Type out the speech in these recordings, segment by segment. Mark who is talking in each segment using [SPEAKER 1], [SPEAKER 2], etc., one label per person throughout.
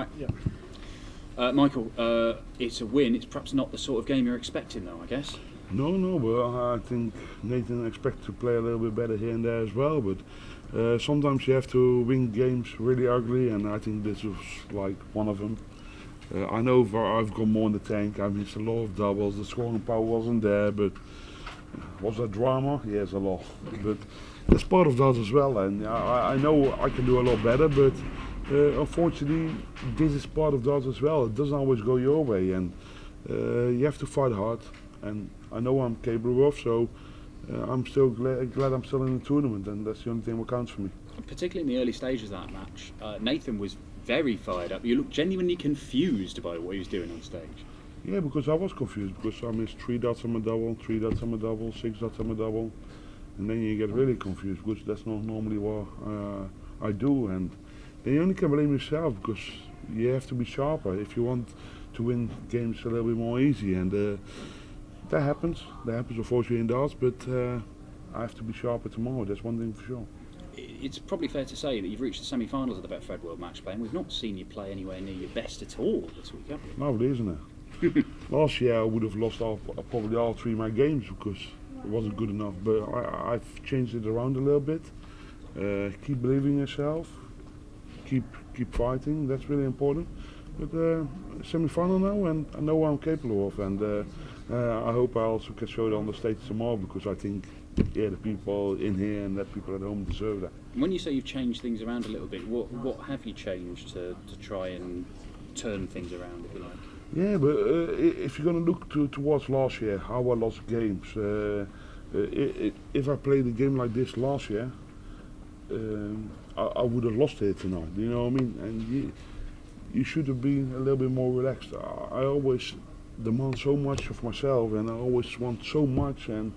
[SPEAKER 1] right?
[SPEAKER 2] Yeah.
[SPEAKER 1] Michael, it's a win. It's perhaps not the sort of game you're expecting, though, I guess.
[SPEAKER 3] No, but I think Nathan expects to play a little bit better here and there as well. But sometimes you have to win games really ugly, and I think this was like one of them. I know I've got more in the tank. I missed a lot of doubles. The scoring power wasn't there, but was that drama? Yes, a lot. But that's part of that as well, and I know I can do a lot better, but unfortunately this is part of that as well. It doesn't always go your way, and you have to fight hard, and I know I'm capable of, so I'm still glad I'm still in the tournament, and that's the only thing that counts for me.
[SPEAKER 1] Particularly in the early stages of that match, Nathan was very fired up. You looked genuinely confused by what he was doing on stage.
[SPEAKER 3] Yeah, because I was confused, because I missed 3 dots on my double, 3 dots on my double, 6 dots on my double, and then you get really confused, because that's not normally what I do, and then you only can blame yourself, because you have to be sharper if you want to win games a little bit more easy, and that happens unfortunately in darts, but I have to be sharper tomorrow, that's one thing for sure.
[SPEAKER 1] It's probably fair to say that you've reached the semi-finals of the Betfred World Matchplay, and we've not seen you play anywhere near your best at all this week, have we?
[SPEAKER 3] Lovely, isn't it? Last year I would have lost probably all 3 of my games because it wasn't good enough, but I've changed it around a little bit. Keep believing in yourself, keep fighting, that's really important. But semi-final now, and I know what I'm capable of, and I hope I also can show it on the stage tomorrow, because I think the people in here and the people at home deserve that.
[SPEAKER 1] When you say you've changed things around a little bit, what have you changed to try and turn things around, if you like?
[SPEAKER 3] Yeah, but if you're going to look towards last year, how I lost games, if I played a game like this last year, I would have lost it tonight, you know what I mean? And you should have been a little bit more relaxed. I always demand so much of myself, and I always want so much, and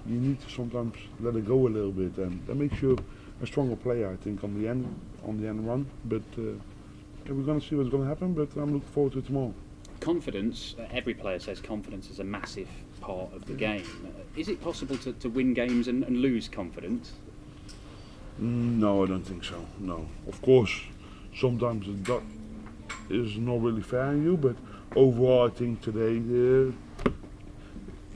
[SPEAKER 3] you need to sometimes let it go a little bit, and that makes you a stronger player, I think, on the end run. But we're going to see what's going to happen, but I'm looking forward to it tomorrow.
[SPEAKER 1] Confidence, every player says confidence is a massive part of the game. Is it possible to win games and lose confidence?
[SPEAKER 3] No, I don't think so, no. Of course, sometimes that is not really fair on you, but overall I think today you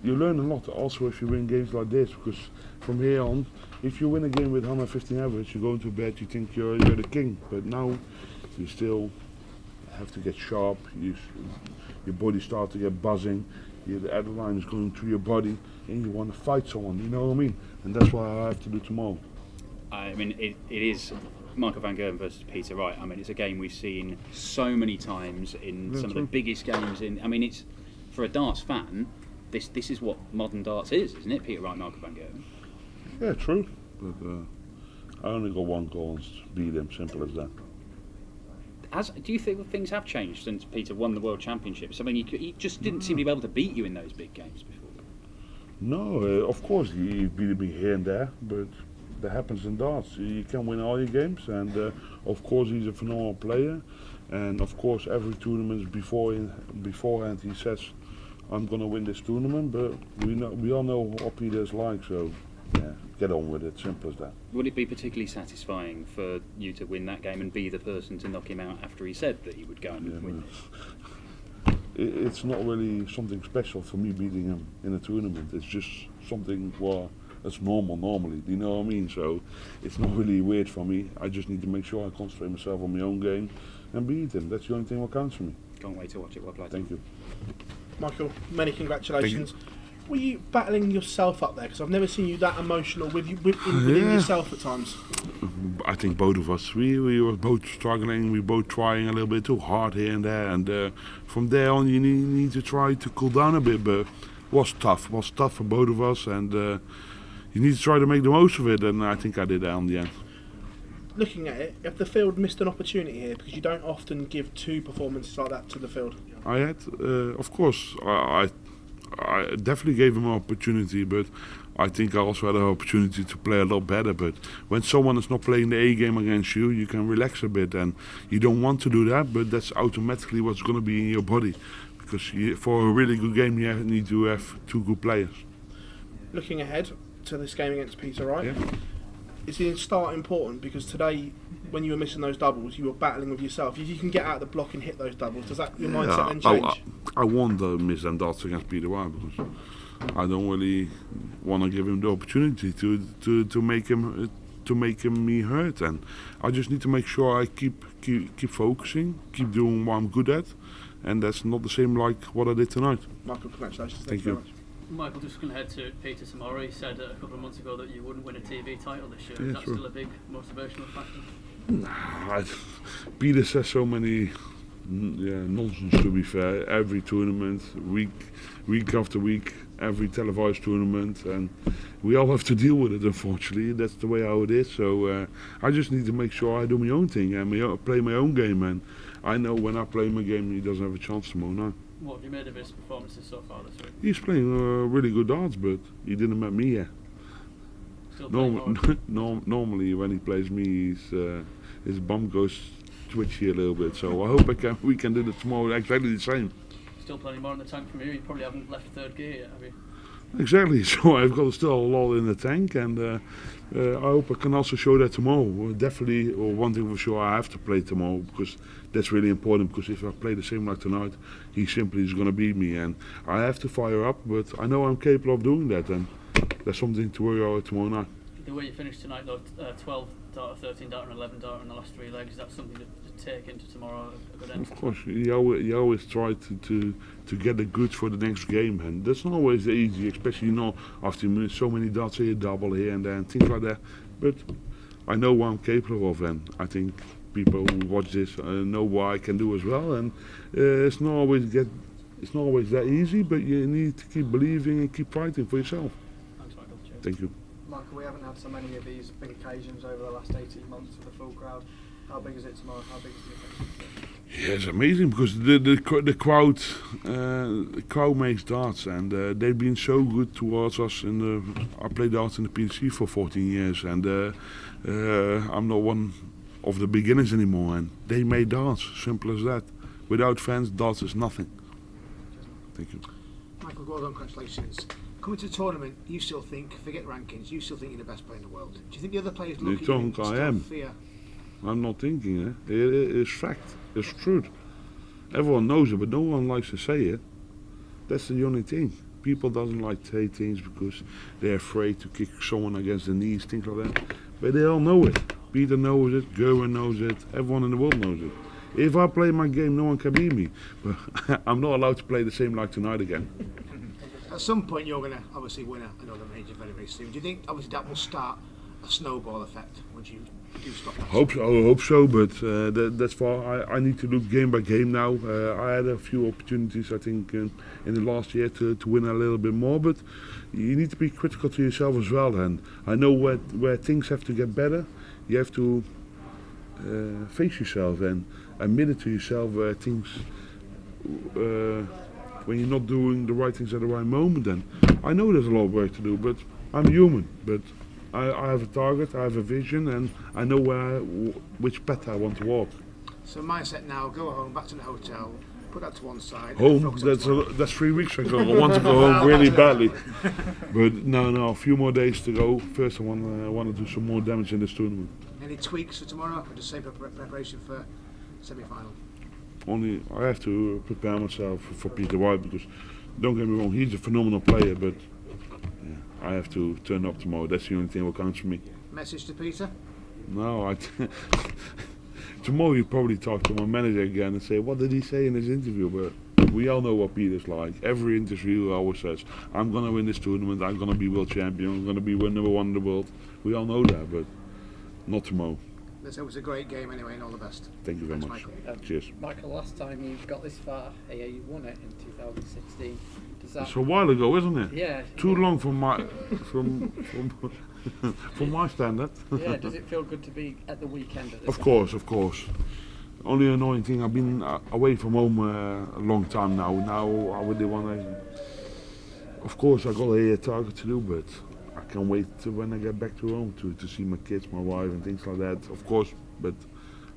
[SPEAKER 3] learn a lot also if you win games like this, because from here on, if you win a game with 115 average, you go into bed, you think you're the king, but now you still have to get sharp, your body starts to get buzzing, the adrenaline is going through your body, and you want to fight someone, you know what I mean? And that's what I have to do tomorrow.
[SPEAKER 1] I mean, it is Michael van Gerwen versus Peter Wright. I mean, it's a game we've seen so many times in some of the biggest games. I mean, it's for a darts fan, this is what modern darts is, isn't it? Peter Wright, Michael van Gerwen.
[SPEAKER 3] Yeah, true. But I only got 1 goal and beat him. Simple as that.
[SPEAKER 1] Do you think things have changed since Peter won the World Championships? I mean, he just didn't seem to be able to beat you in those big games before.
[SPEAKER 3] No, of course he beat me here and there, but that happens in darts. You can win all your games, and of course he's a phenomenal player, and of course every tournament beforehand he says, I'm going to win this tournament, but we all know what Peter is like, so yeah, get on with it, simple as that.
[SPEAKER 1] Would it be particularly satisfying for you to win that game and be the person to knock him out after he said that he would go and win?
[SPEAKER 3] It's not really something special for me beating him in a tournament. It's just something that's normal normally, do you know what I mean? So it's not really weird for me. I just need to make sure I concentrate myself on my own game and beat him. That's the only thing that counts for me.
[SPEAKER 1] Can't wait to watch it. Well played.
[SPEAKER 3] Thank you.
[SPEAKER 2] Michael, many congratulations. Were you battling yourself up there? Because I've never seen you that emotional within yourself at times.
[SPEAKER 3] I think both of us, we were both struggling, we were both trying a little bit too hard here and there, and from there on you need to try to cool down a bit, but it was tough for both of us, and you need to try to make the most of it, and I think I did that in the end.
[SPEAKER 2] Looking at it, have the field missed an opportunity here? Because you don't often give 2 performances like that to the field.
[SPEAKER 3] I had, of course, I definitely gave him an opportunity, but I think I also had an opportunity to play a lot better. But when someone is not playing the A game against you, you can relax a bit, and you don't want to do that, but that's automatically what's going to be in your body. Because for a really good game, you need to have 2 good players.
[SPEAKER 2] Looking ahead to this game against Peter Wright, is the start important? Because today, when you were missing those doubles, you were battling with yourself. If you can get out of the block and hit those doubles, does that your mindset then change?
[SPEAKER 3] I won't miss them darts against Peter Wright because I don't really want to give him the opportunity to make him me hurt, and I just need to make sure I keep focusing, keep doing what I'm good at, and that's not the same like what I did tonight.
[SPEAKER 2] Michael, congratulations.
[SPEAKER 3] Thank you.
[SPEAKER 2] Very much.
[SPEAKER 4] Michael, just going to head to Peter tomorrow. He said a couple of months ago that you wouldn't win a TV title this year.
[SPEAKER 3] Yeah,
[SPEAKER 4] Is that
[SPEAKER 3] true.
[SPEAKER 4] still a big motivational factor?
[SPEAKER 3] Peter says so many nonsense, to be fair. Every tournament, week after week, every televised tournament, and we all have to deal with it, unfortunately. That's the way how it is. So I just need to make sure I do my own thing and play my own game, and I know when I play my game he doesn't have a chance tomorrow night.
[SPEAKER 4] What have you made of his performances so far this week?
[SPEAKER 3] He's playing really good darts, but he didn't met me yet.
[SPEAKER 4] Still playing hard?
[SPEAKER 3] Normally when he plays me, his bum goes twitchy a little bit. So I hope we can do it tomorrow exactly the same.
[SPEAKER 4] Still plenty more in the tank from you. You probably haven't left third gear yet, have you?
[SPEAKER 3] Exactly. So I've got still a lot in the tank, and I hope I can also show that tomorrow. Definitely, or one thing for sure, I have to play tomorrow because that's really important. Because if I play the same like tonight, he simply is going to beat me, and I have to fire up. But I know I'm capable of doing that, and that's something to worry about tomorrow night.
[SPEAKER 4] The way you finished tonight, though, 12 dart, 13 dart, and 11 dart in the last 3 legs, is that something to take into tomorrow? A good end?
[SPEAKER 3] Of course, you always try to get the goods for the next game, and that's not always easy, especially after so many darts here, double here and there, and things like that. But I know what I'm capable of, and I think people who watch this know what I can do as well. And it's not always that easy, but you need to keep believing and keep fighting for yourself.
[SPEAKER 4] Thanks, Michael. Cheers.
[SPEAKER 3] Thank you.
[SPEAKER 5] Michael, we haven't had so many of these big occasions over the last 18 months with a full crowd. How big is it tomorrow? How big is the occasion?
[SPEAKER 3] Yeah, it's amazing because the crowd makes darts, and they've been so good towards us. I played darts in the PDC for 14 years, and I'm not one of the beginners anymore. And they made darts, simple as that. Without fans, darts is nothing. Thank you.
[SPEAKER 6] Michael, well done, congratulations. Coming to the tournament, you still think, forget rankings, you still think you're the best player in the world. Do you think the other players look at you and still
[SPEAKER 3] I am.
[SPEAKER 6] fear?
[SPEAKER 3] I'm not thinking, it's fact, it's truth. Everyone knows it, but no one likes to say it. That's the only thing. People doesn't like to say things because they're afraid to kick someone against the knees, things like that. But they all know it. Peter knows it, Gerwen knows it, everyone in the world knows it. If I play my game, no one can beat me. But I'm not allowed to play the same like tonight again.
[SPEAKER 6] At some point you're going to obviously win another major very, very soon. Do you think obviously that will start a snowball effect once you do stop that?
[SPEAKER 3] I hope so, but that's far. I need to look game by game now. I had a few opportunities, I think, in the last year to win a little bit more, but you need to be critical to yourself as well. And I know where things have to get better. You have to face yourself and admit it to yourself where things, when you're not doing the right things at the right moment. And I know there's a lot of work to do, but I'm human. But I have a target, I have a vision, and I know which path I want to walk.
[SPEAKER 6] So mindset now, go home, back to the hotel, put that to one side.
[SPEAKER 3] Home,
[SPEAKER 6] focus on tomorrow.
[SPEAKER 3] that's 3 weeks ago. I want to go home really badly. But no, a few more days to go. First I want to do some more damage in this tournament.
[SPEAKER 6] Any tweaks for tomorrow, or just same preparation for semi-final?
[SPEAKER 3] Only I have to prepare myself for Peter Wright because, don't get me wrong, he's a phenomenal player, but yeah, I have to turn up tomorrow. That's the only thing that counts for me.
[SPEAKER 6] Message to Peter?
[SPEAKER 3] No, tomorrow you probably talk to my manager again and say, what did he say in his interview? But we all know what Peter's like. Every interview always says, I'm going to win this tournament, I'm going to be world champion, I'm going to be number 1 in the world. We all know that, but not tomorrow.
[SPEAKER 6] Let's hope it's a great game anyway, and all the best.
[SPEAKER 3] Thank you very
[SPEAKER 6] Thanks,
[SPEAKER 3] much.
[SPEAKER 6] Michael.
[SPEAKER 3] Cheers.
[SPEAKER 7] Michael, last time you got this far, you won it in 2016. Does that?
[SPEAKER 3] It's a while ago, isn't it?
[SPEAKER 7] Yeah.
[SPEAKER 3] Too long for my from my standard.
[SPEAKER 7] Yeah. Does it feel good to be at the weekend at this?
[SPEAKER 3] Of course. Only annoying thing, I've been away from home a long time now. Now I really want to. Of course, I got a target to do, but I can't wait when I get back to home to see my kids, my wife, and things like that. Of course, but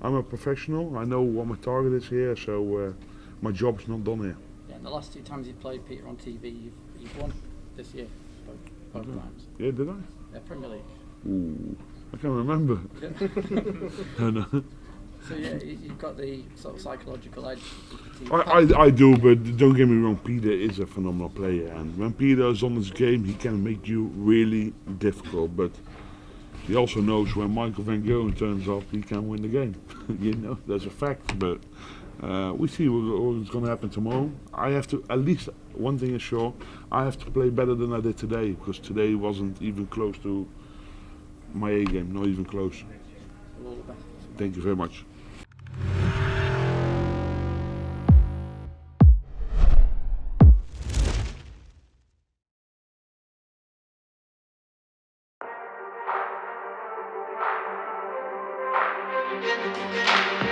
[SPEAKER 3] I'm a professional. I know what my target is here, so my job's not done here.
[SPEAKER 7] Yeah. And the last 2 times you played Peter on TV, you've won this year, both times.
[SPEAKER 3] Yeah, did I?
[SPEAKER 7] Yeah, Premier League.
[SPEAKER 3] Ooh, I can't remember. I know.
[SPEAKER 7] So yeah, you've got the sort of psychological edge.
[SPEAKER 3] I do, but don't get me wrong, Peter is a phenomenal player, and when Peter is on his game, he can make you really difficult, but he also knows when Michael van Gerwen turns up, he can win the game. You know, that's a fact, but we see what's going to happen tomorrow. I have to, at least one thing is sure, I have to play better than I did today, because today wasn't even close to my A game, not even close.
[SPEAKER 7] All the best.
[SPEAKER 3] Thank you very much.
[SPEAKER 8] Thank you.